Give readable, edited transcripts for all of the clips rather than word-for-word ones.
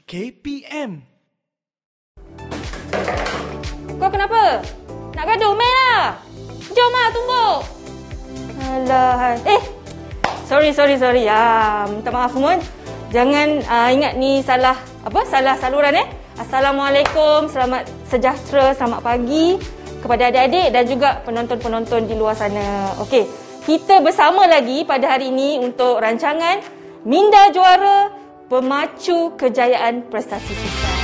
KPM. Kau kenapa? Nak gaduh? Main lah. Jom lah, tunggu. Alah. Sorry. Minta maaf semua. Jangan ingat ni salah saluran Assalamualaikum, selamat sejahtera, selamat pagi kepada adik-adik dan juga penonton-penonton di luar sana. Okey, kita bersama lagi pada hari ini untuk rancangan Minda Juara Pemacu Kejayaan Prestasi Sukan.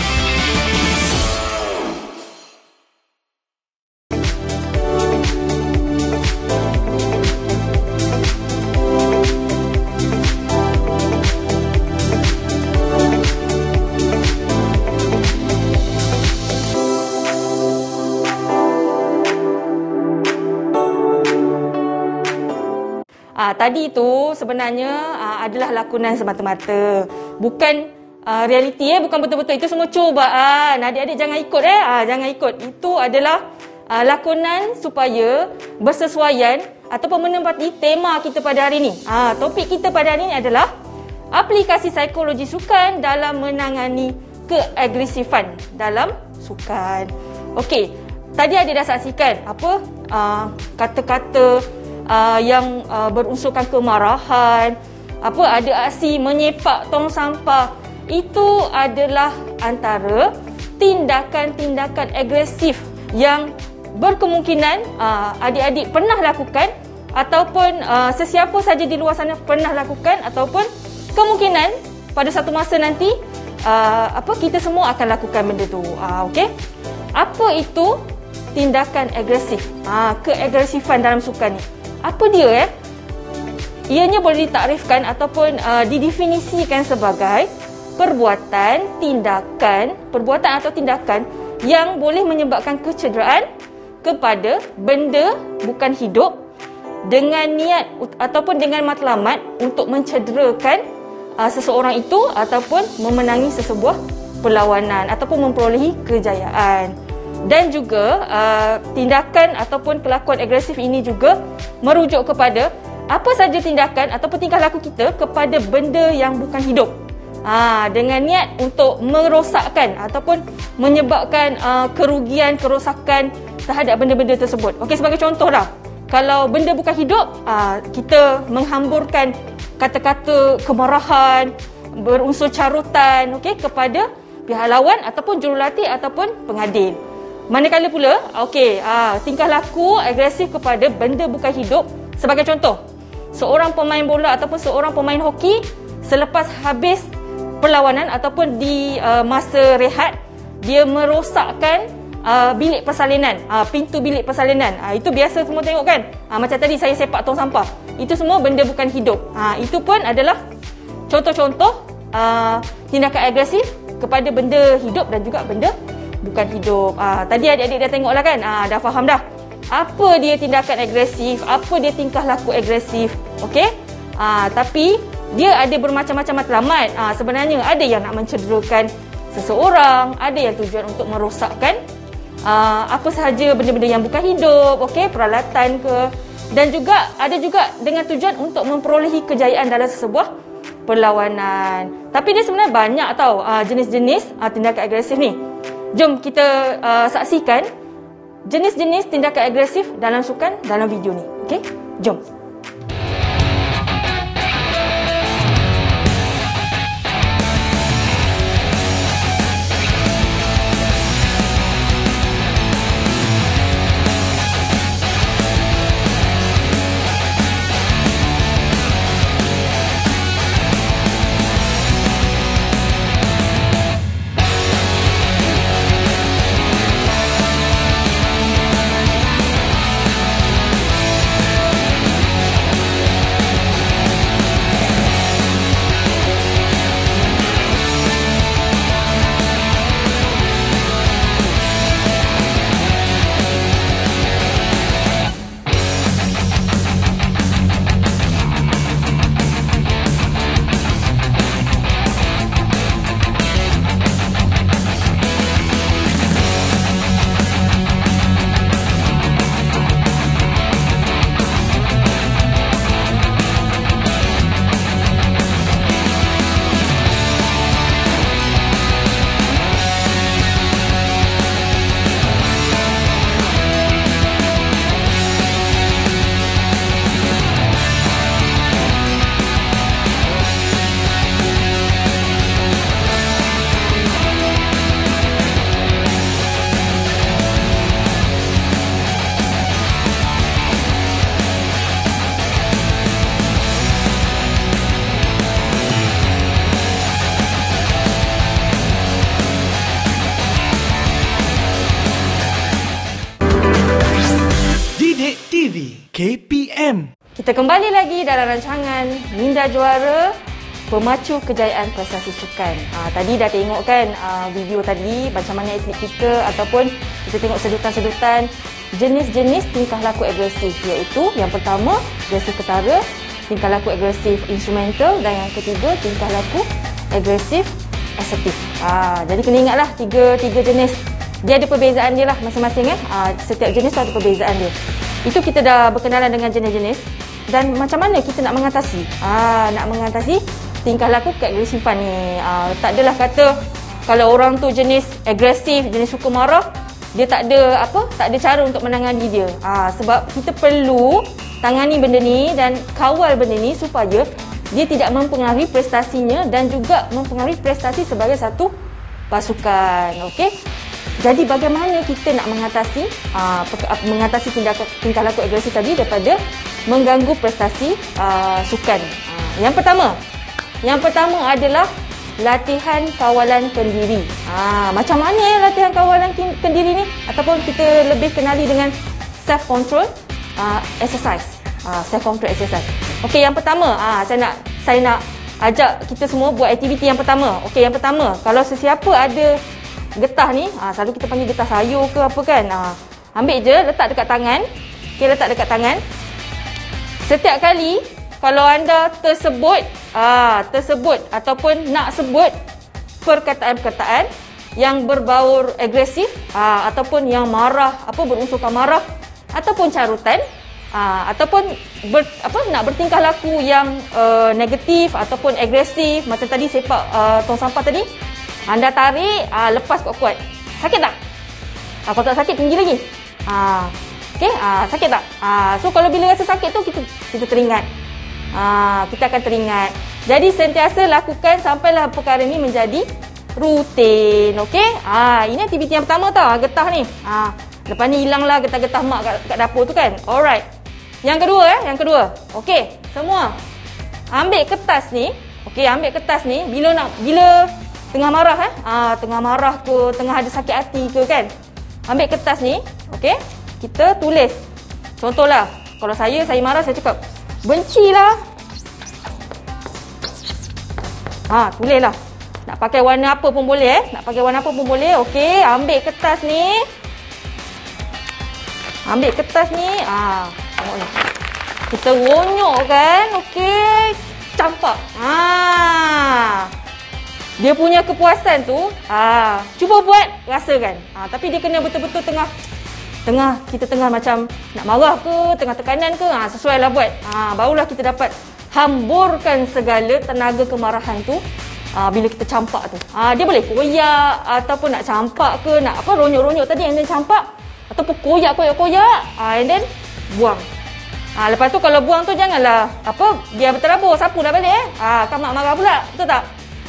Tadi itu sebenarnya adalah lakonan semata-mata. Bukan realiti, bukan betul-betul. Itu semua cubaan. Adik-adik jangan ikut jangan ikut. Itu adalah lakonan supaya bersesuaian ataupun menempati tema kita pada hari ini. Topik kita pada hari ini adalah aplikasi psikologi sukan dalam menangani keagresifan dalam sukan. Okey, tadi adik dah saksikan apa kata-kata yang berunsurkan kemarahan, ada aksi menyepak tong sampah. Itu adalah antara tindakan-tindakan agresif yang berkemungkinan adik-adik pernah lakukan ataupun sesiapa saja di luar sana pernah lakukan, ataupun kemungkinan pada satu masa nanti kita semua akan lakukan benda tu. Okey. Apa itu tindakan agresif? Keagresifan dalam sukan ni. Apa dia? Ianya boleh ditakrifkan ataupun didefinisikan sebagai perbuatan atau tindakan yang boleh menyebabkan kecederaan kepada benda bukan hidup dengan niat ataupun dengan matlamat untuk mencederakan seseorang itu ataupun memenangi sesebuah perlawanan ataupun memperolehi kejayaan. Dan juga tindakan ataupun kelakuan agresif ini juga merujuk kepada apa saja tindakan ataupun tingkah laku kita kepada benda yang bukan hidup, dengan niat untuk merosakkan ataupun menyebabkan kerugian, kerosakan terhadap benda-benda tersebut. Okey, sebagai contohlah, kalau benda bukan hidup, kita menghamburkan kata-kata kemarahan, berunsur carutan, kepada pihak lawan ataupun jurulatih ataupun pengadil. Manakala pula, tingkah laku agresif kepada benda bukan hidup. Sebagai contoh, seorang pemain bola ataupun seorang pemain hoki selepas habis perlawanan ataupun di masa rehat, dia merosakkan bilik persalinan, pintu bilik persalinan. Itu biasa semua tengok kan? Macam tadi saya sepak tong sampah. Itu semua benda bukan hidup. Itu pun adalah contoh-contoh tindakan agresif kepada benda hidup dan juga benda bukan hidup. Tadi adik-adik dah tengok lah kan? Dah faham dah. Apa dia tindakan agresif? Apa dia tingkah laku agresif? Okey? Tapi dia ada bermacam-macam matlamat. Sebenarnya ada yang nak mencederakan seseorang, ada yang tujuan untuk merosakkan apa sahaja benda-benda yang bukan hidup, peralatan ke. Dan juga ada juga dengan tujuan untuk memperolehi kejayaan dalam sesebuah perlawanan. Tapi dia sebenarnya banyak tau jenis-jenis tindakan agresif ni. Jom kita saksikan jenis-jenis tindakan agresif dalam sukan dalam video ni. Okey? Jom. KPM. Kita kembali lagi dalam rancangan Minda Juara, Pemacu Kejayaan Prestasi Sukan. Tadi dah tengok kan video tadi macam mana atlet kita, ataupun kita tengok sedutan-sedutan jenis-jenis tingkah laku agresif, iaitu yang pertama agresif ketara, tingkah laku agresif instrumental, dan yang ketiga tingkah laku agresif asertif. Jadi kena ingatlah tiga jenis. Dia ada perbezaan dia lah masing-masing. Setiap jenis tu ada perbezaan dia. Itu kita dah berkenalan dengan jenis-jenis dan macam mana kita nak mengatasi. Nak mengatasi tingkah laku keagresifan ni. Tak adalah kata kalau orang tu jenis agresif, jenis suka marah, dia tak ada cara untuk menangani dia. Sebab kita perlu tangani benda ni dan kawal benda ni supaya dia tidak mempengaruhi prestasinya dan juga mempengaruhi prestasi sebagai satu pasukan. Okey. Jadi bagaimana kita nak mengatasi tingkah laku agresif tadi daripada mengganggu prestasi sukan. Yang pertama adalah latihan kawalan kendiri. Macam mana latihan kawalan kendiri ni, ataupun kita lebih kenali dengan self control exercise. Self control exercise. Okey, yang pertama saya nak ajak kita semua buat aktiviti yang pertama. Okey, yang pertama, kalau sesiapa ada getah ni, selalu kita panggil getah sayur ke apa kan. Ambil je, letak dekat tangan. Okey, letak dekat tangan. Setiap kali kalau anda tersebut ataupun nak sebut perkataan-perkataan yang berbau agresif, ataupun yang marah, berunsurkan marah, ataupun carutan, ataupun nak bertingkah laku yang negatif ataupun agresif, macam tadi sepak tong sampah tadi, anda tarik, lepas kuat-kuat. Sakit tak? Kalau tak sakit, tinggi lagi. Okey, sakit tak? So kalau bila rasa sakit tu, kita teringat. Kita akan teringat. Jadi sentiasa lakukan sampailah perkara ni menjadi rutin. Okey? Ini aktiviti yang pertama tau, getah ni. Lepas ni hilanglah getah-getah mak kat dapur tu kan. Alright. Yang kedua. Okey, semua ambil kertas ni. Okey, ambil kertas ni bila tengah marah tengah marah ke, tengah ada sakit hati ke kan. Ambil kertas ni, okey? Kita tulis. Contohlah, kalau saya marah, saya cakap, bencilah. Tulislah. Nak pakai warna apa pun boleh Okey, ambil kertas ni. Tengok ni. Kita ronyok kan. Okey, campak. Dia punya kepuasan tu, cuba buat, rasakan. Tapi dia kena betul-betul kita tengah macam nak marah ke, tengah tekanan ke, sesuailah buat. Barulah kita dapat hamburkan segala tenaga kemarahan tu bila kita campak tu. Dia boleh koyak, ataupun nak campak ke, nak ronyok-ronyok tadi and then campak, ataupun koyak, and then buang. Lepas tu kalau buang tu janganlah biar berterabur, sapu dah balik kan mak marah pula, betul tak?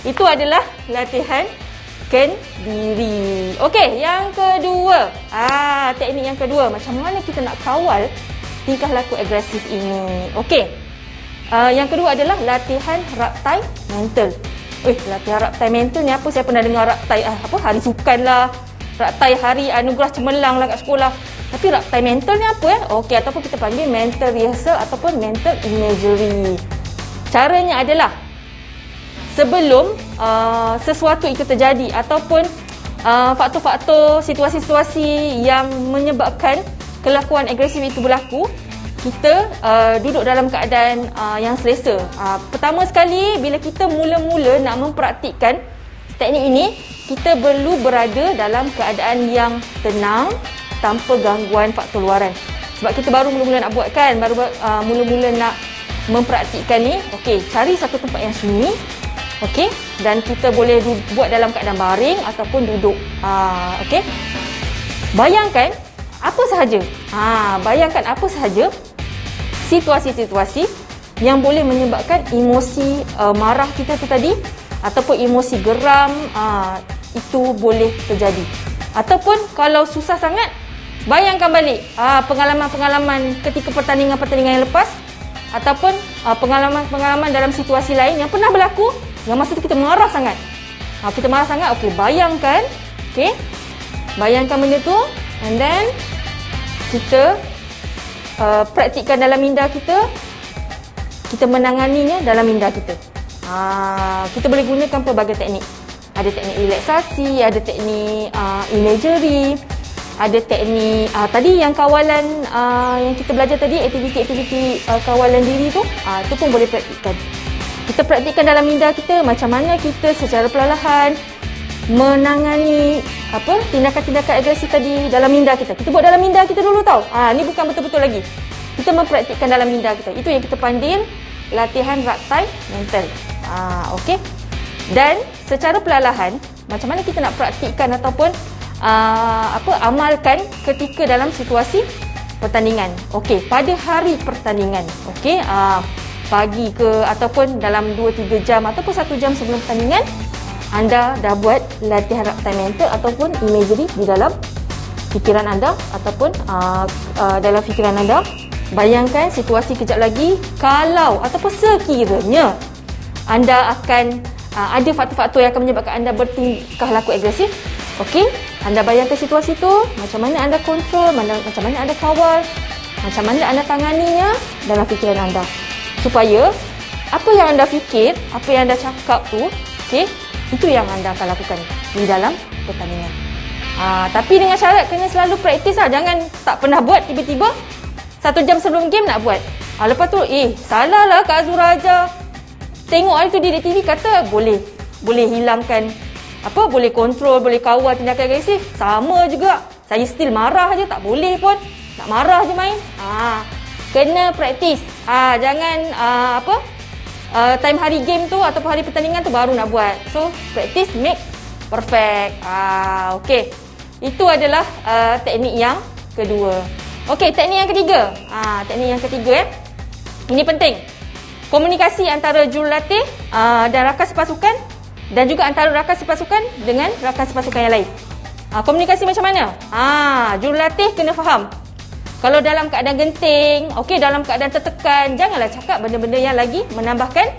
Itu adalah latihan kendiri. Okey, yang kedua. Teknik yang kedua, macam mana kita nak kawal tingkah laku agresif ini. Okey. Yang kedua adalah latihan raptai mental. Latihan raptai mental ni apa? Saya pernah dengar raptai hari sukan lah, raptai hari anugerah cemerlang lah kat sekolah. Tapi raptai mental ni apa Okey, ataupun kita panggil mental rehearsal ataupun mental imagery. Caranya adalah sebelum sesuatu itu terjadi ataupun faktor-faktor situasi-situasi yang menyebabkan kelakuan agresif itu berlaku, kita duduk dalam keadaan yang selesa. Pertama sekali, bila kita mula-mula nak mempraktikkan teknik ini, kita perlu berada dalam keadaan yang tenang tanpa gangguan faktor luaran. Sebab kita baru mula-mula nak buat kan, mula-mula nak mempraktikkan ni. Okey, cari satu tempat yang sunyi. Okey, dan kita boleh buat dalam keadaan baring ataupun duduk. Okey. Bayangkan apa sahaja situasi-situasi yang boleh menyebabkan emosi marah kita tu tadi ataupun emosi geram, itu boleh terjadi. Ataupun kalau susah sangat, bayangkan balik pengalaman-pengalaman ketika pertandingan-pertandingan yang lepas ataupun pengalaman-pengalaman dalam situasi lain yang pernah berlaku yang masa tu kita marah sangat. Okey, bayangkan. Okey. Bayangkan benda tu and then kita praktikkan dalam minda kita, kita menanganinya dalam minda kita. Kita boleh gunakan pelbagai teknik. Ada teknik relaksasi, ada teknik imagery, ada teknik tadi yang kawalan yang kita belajar tadi, aktiviti-aktiviti kawalan diri tu, itu pun boleh praktikkan. Kita praktikkan dalam minda kita macam mana kita secara perlahan menangani tindakan-tindakan agresif tadi dalam minda kita. Kita buat dalam minda kita dulu tau. Ni bukan betul-betul lagi. Kita mempraktikkan dalam minda kita. Itu yang kita panggil latihan raktai mental. Okey. Dan secara perlahan, macam mana kita nak praktikkan ataupun amalkan ketika dalam situasi pertandingan. Okey, pada hari pertandingan. Okey, pagi ke ataupun dalam 2-3 jam ataupun 1 jam sebelum pertandingan, anda dah buat latihan raktai mental ataupun imagery di dalam fikiran anda ataupun dalam fikiran anda. Bayangkan situasi kejap lagi kalau ataupun sekiranya anda akan ada faktor-faktor yang akan menyebabkan anda bertingkah laku agresif. Okey, anda bayangkan situasi tu, macam mana anda kontrol, macam mana anda kawal, macam mana anda tanganinya dalam fikiran anda. Supaya apa yang anda fikir, apa yang anda cakap tu, okey, itu yang anda akan lakukan di dalam pertandingan. Tapi dengan syarat kena selalu praktis lah. Jangan tak pernah buat, tiba-tiba 1 jam sebelum game nak buat. Lepas tu, salah lah Kak Azura ajar. Tengok hari tu di TV kata boleh hilangkan boleh kontrol, boleh kawal tindakan agresif. Sama juga. Saya still marah je, tak boleh pun. Nak marah je main. Kena praktis. Jangan time hari game tu ataupun hari pertandingan tu baru nak buat. So, practice make perfect. Okey. Itu adalah teknik yang kedua. Okey, teknik yang ketiga. Teknik yang ketiga ini penting. Komunikasi antara jurulatih dan rakan sepasukan dan juga antara rakan sepasukan dengan rakan sepasukan yang lain. Komunikasi macam mana? Jurulatih kena faham. Kalau dalam keadaan genting, dalam keadaan tertekan, janganlah cakap benda-benda yang lagi menambahkan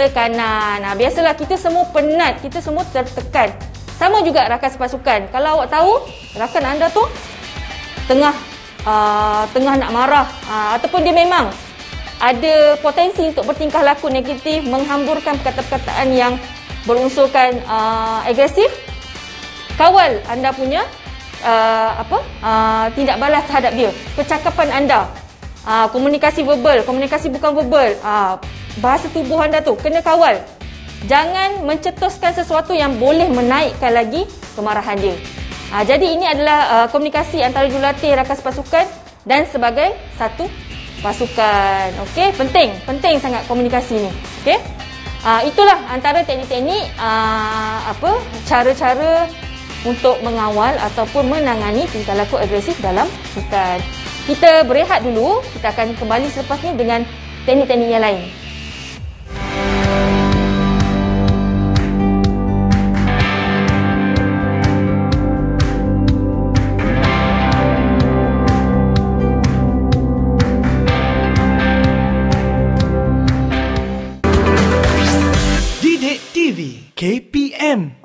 tekanan. Biasalah kita semua penat, kita semua tertekan. Sama juga rakan sepasukan. Kalau awak tahu rakan anda tu tengah nak marah ataupun dia memang ada potensi untuk bertingkah laku negatif, menghamburkan perkataan-perkataan yang berunsurkan agresif, kawal anda punya tindak balas terhadap dia. Percakapan anda, komunikasi verbal, komunikasi bukan verbal, bahasa tubuh anda tu kena kawal. Jangan mencetuskan sesuatu yang boleh menaikkan lagi kemarahan dia. Jadi ini adalah komunikasi antara jurulatih, rakan sepasukan dan sebagai satu pasukan. Okey, penting sangat komunikasi ni. Okey. Itulah antara teknik-teknik cara-cara untuk mengawal ataupun menangani tingkah laku agresif dalam sukan. Kita berehat dulu, kita akan kembali selepas ni dengan teknik-teknik yang lain. Didik TV KPM.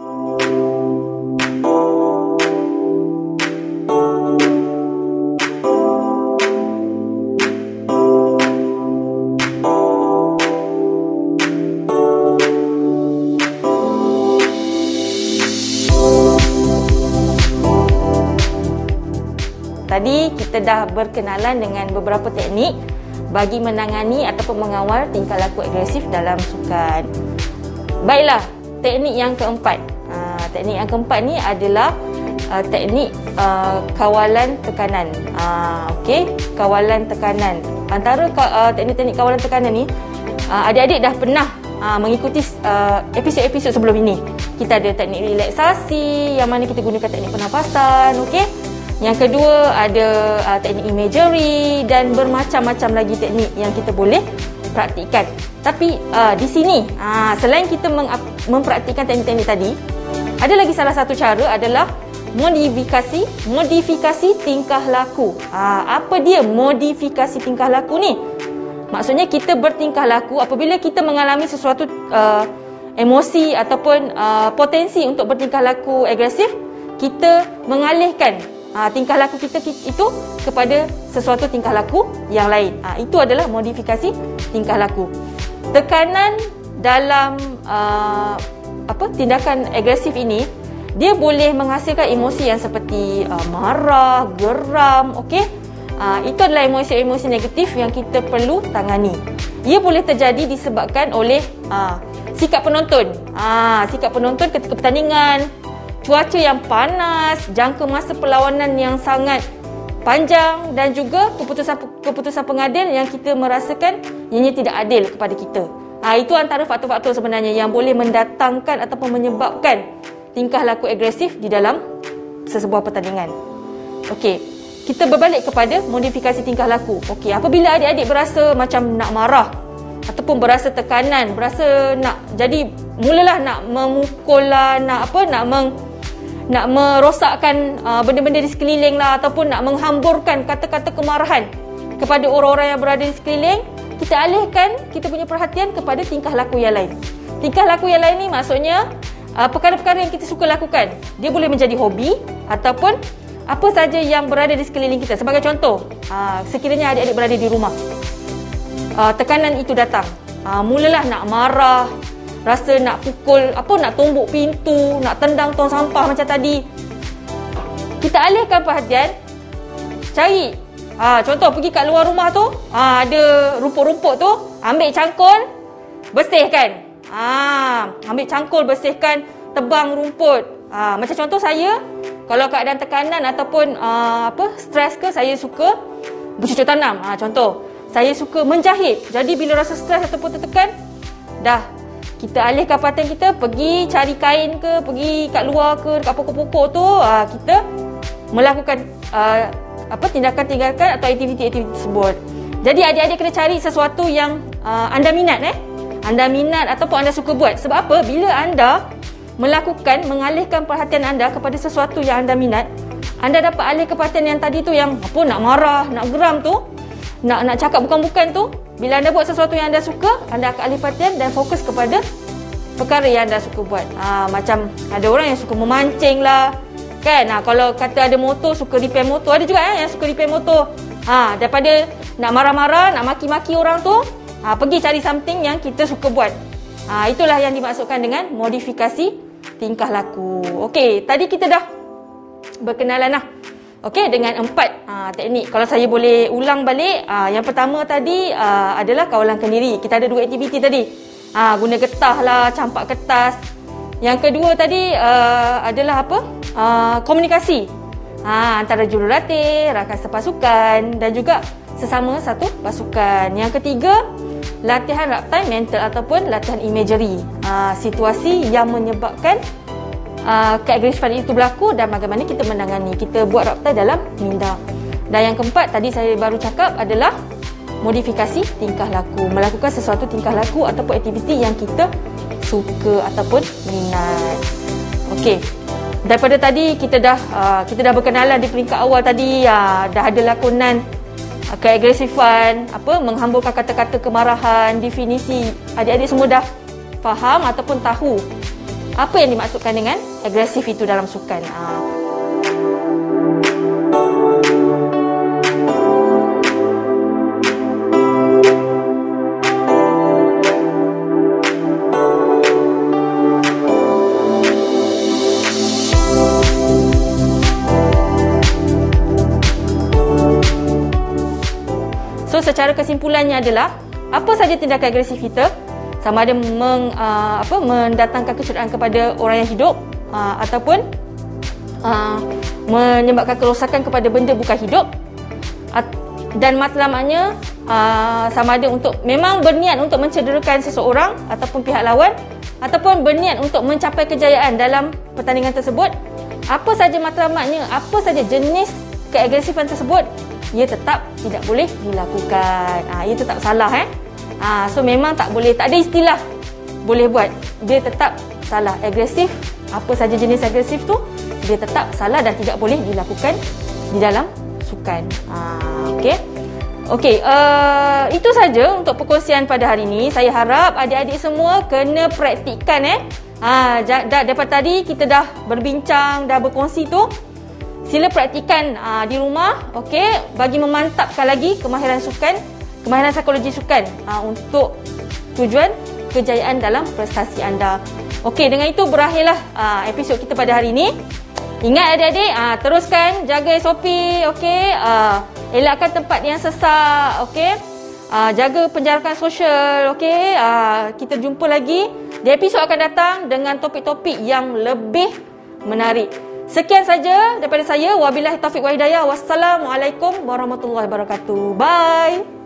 Tadi kita dah berkenalan dengan beberapa teknik bagi menangani ataupun mengawal tingkah laku agresif dalam sukan. Baiklah, teknik yang keempat. Teknik yang keempat ni adalah teknik kawalan tekanan. Okey, kawalan tekanan. Antara teknik-teknik kawalan tekanan ni, adik-adik dah pernah mengikuti episod-episod sebelum ini. Kita ada teknik relaksasi, yang mana kita gunakan teknik pernafasan. Okey. Yang kedua ada teknik imagery dan bermacam-macam lagi teknik yang kita boleh praktikkan. Tapi di sini selain kita mempraktikkan teknik-teknik tadi, ada lagi salah satu cara adalah modifikasi tingkah laku. Apa dia modifikasi tingkah laku ni? Maksudnya kita bertingkah laku apabila kita mengalami sesuatu emosi ataupun potensi untuk bertingkah laku agresif, kita mengalihkan tingkah laku kita itu kepada sesuatu tingkah laku yang lain. Itu adalah modifikasi tingkah laku. Tekanan dalam tindakan agresif ini, dia boleh menghasilkan emosi yang seperti marah, geram, okey. Itu adalah emosi-emosi negatif yang kita perlu tangani. Ia boleh terjadi disebabkan oleh sikap penonton. Sikap penonton ketika pertandingan, cuaca yang panas, jangka masa perlawanan yang sangat panjang dan juga keputusan pengadil yang kita merasakan ianya tidak adil kepada kita. Itu antara faktor-faktor sebenarnya yang boleh mendatangkan ataupun menyebabkan tingkah laku agresif di dalam sesebuah pertandingan. Okey. Kita berbalik kepada modifikasi tingkah laku. Okey, apabila adik-adik berasa macam nak marah ataupun berasa tekanan, berasa mulalah nak memukul lah, nak merosakkan benda-benda di sekeliling lah, ataupun nak menghamburkan kata-kata kemarahan kepada orang-orang yang berada di sekeliling, kita alihkan kita punya perhatian kepada tingkah laku yang lain. Tingkah laku yang lain ni maksudnya perkara-perkara yang kita suka lakukan. Dia boleh menjadi hobi ataupun apa saja yang berada di sekeliling kita. Sebagai contoh, sekiranya adik-adik berada di rumah, tekanan itu datang, mulalah nak marah, rasa nak pukul, nak tumbuk pintu, nak tendang tong sampah macam tadi. Kita alihkan perhatian, cari contoh, pergi kat luar rumah tu, ada rumput-rumput tu, ambil cangkul, bersihkan. Ambil cangkul, bersihkan, tebang rumput. Macam contoh saya, kalau keadaan tekanan ataupun stres ke, saya suka bercucuk tanam. Contoh, saya suka menjahit. Jadi bila rasa stres ataupun tertekan, dah kita alihkan perhatian kita, pergi cari kain ke, pergi kat luar ke, dekat pokok-pokok tu, kita melakukan tindakan-tindakan atau aktiviti-aktiviti tersebut. Jadi adik-adik kena cari sesuatu yang anda minat. Anda minat ataupun anda suka buat. Sebab apa? Bila anda mengalihkan perhatian anda kepada sesuatu yang anda minat, anda dapat alihkan perhatian yang tadi tu, yang nak marah, nak geram tu, nak cakap bukan-bukan tu. Bila anda buat sesuatu yang anda suka, anda akan alih perhatian dan fokus kepada perkara yang anda suka buat. Macam ada orang yang suka memancing lah, kan? Kalau kata ada motor, suka repair motor. Ada juga yang suka repair motor. Daripada nak marah-marah, nak maki-maki orang tu, pergi cari something yang kita suka buat. Itulah yang dimaksudkan dengan modifikasi tingkah laku. Okey, tadi kita dah berkenalan lah. Okey, dengan 4 teknik. Kalau saya boleh ulang balik, yang pertama tadi adalah kawalan kendiri. Kita ada 2 aktiviti tadi. Guna getah lah, campak kertas. Yang kedua tadi adalah komunikasi antara jurulatih, rakan sepasukan dan juga sesama satu pasukan. Yang ketiga, latihan raptai mental ataupun latihan imagery, situasi yang menyebabkan keagresifan itu berlaku dan bagaimana kita menangani. Kita buat raptai dalam minda. Dan yang keempat tadi saya baru cakap adalah modifikasi tingkah laku, melakukan sesuatu tingkah laku ataupun aktiviti yang kita suka ataupun minat. Okey, daripada tadi kita dah berkenalan di peringkat awal tadi. Dah ada lakonan keagresifan, menghamburkan kata-kata kemarahan, definisi. Adik-adik semua dah faham ataupun tahu apa yang dimaksudkan dengan agresif itu dalam sukan. So secara kesimpulannya adalah, apa saja tindakan agresif kita, sama ada mendatangkan kecederaan kepada orang yang hidup ataupun menyebabkan kerosakan kepada benda bukan hidup, dan matlamatnya sama ada untuk memang berniat untuk mencederakan seseorang ataupun pihak lawan, ataupun berniat untuk mencapai kejayaan dalam pertandingan tersebut. Apa saja matlamatnya, apa saja jenis keagresifan tersebut, ia tetap tidak boleh dilakukan. Ia tetap salah. So memang tak boleh, tak ada istilah boleh buat. Dia tetap salah. Agresif, apa saja jenis agresif tu, dia tetap salah dan tidak boleh dilakukan di dalam sukan. Okey, itu saja untuk perkongsian pada hari ini. Saya harap adik-adik semua kena praktikkan. Daripada tadi kita dah berbincang, dah berkongsi tu. sila praktikan di rumah, okey, bagi memantapkan lagi kemahiran sukan, kemahiran psikologi sukan untuk tujuan kejayaan dalam prestasi anda. Okey, dengan itu berakhirlah episod kita pada hari ini. Ingat adik-adik, teruskan jaga SOP, okey, elakkan tempat yang sesak, okey, jaga penjarakan sosial, okey. Kita jumpa lagi di episod akan datang dengan topik-topik yang lebih menarik. Sekian saja daripada saya. Wabillahi taufiq wa hidayah. Wassalamualaikum warahmatullahi wabarakatuh. Bye.